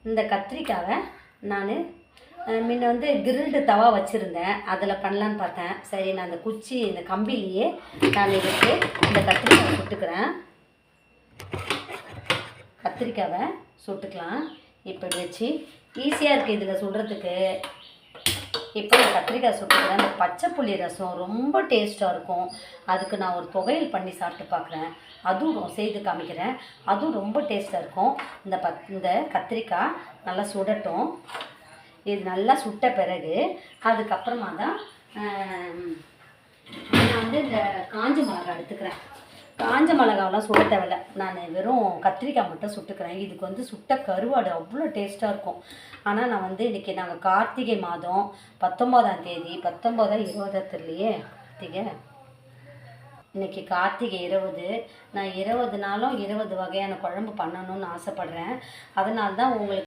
இந்த கத்திரிக்காவை நான் முன்ன வந்து கிரில்டு தவா வச்சுருந்தேன், அதில் பண்ணலான்னு பார்த்தேன். சரி, நான் அந்த குச்சி இந்த கம்பிலேயே நான் எடுத்து இந்த கத்திரிக்காவை சுட்டுக்கிறேன். கத்திரிக்காவை சுட்டுக்கலாம். இப்படி வச்சு ஈஸியாக இருக்குது இதில் சுடுறதுக்கு. இப்போ இந்த கத்திரிக்காய் சுட்டுக்கிறேன். இந்த பச்சை புளி ரசம் ரொம்ப டேஸ்ட்டாக இருக்கும். அதுக்கு நான் ஒரு துவையல் பண்ணி சாப்பிட்டு பார்க்குறேன், அதுவும் செய்து காமிக்கிறேன். அதுவும் ரொம்ப டேஸ்ட்டாக இருக்கும். இந்த கத்திரிக்காய் நல்லா சுடட்டும். இது நல்லா சுட்ட பிறகு அதுக்கப்புறமா தான் நான் வந்து இந்த காஞ்ச மிளகா எடுத்துக்கிறேன். காஞ்ச மிளகாவெலாம் சுட தேவையில்லை, நான் வெறும் கத்திரிக்காய் மட்டும் சுட்டுக்கிறேன். இதுக்கு வந்து சுட்ட கருவாடு அவ்வளோ டேஸ்ட்டாக இருக்கும். ஆனால் நான் வந்து இன்றைக்கி நாங்கள் கார்த்திகை மாதம் 19ஆம் தேதி 19 தெரியலையே கார்த்திகை, இன்றைக்கி கார்த்திகை 20. நான் 20 நாளும் 20 வகையான குழம்பு பண்ணணும்னு ஆசைப்பட்றேன். அதனால தான் உங்களுக்கு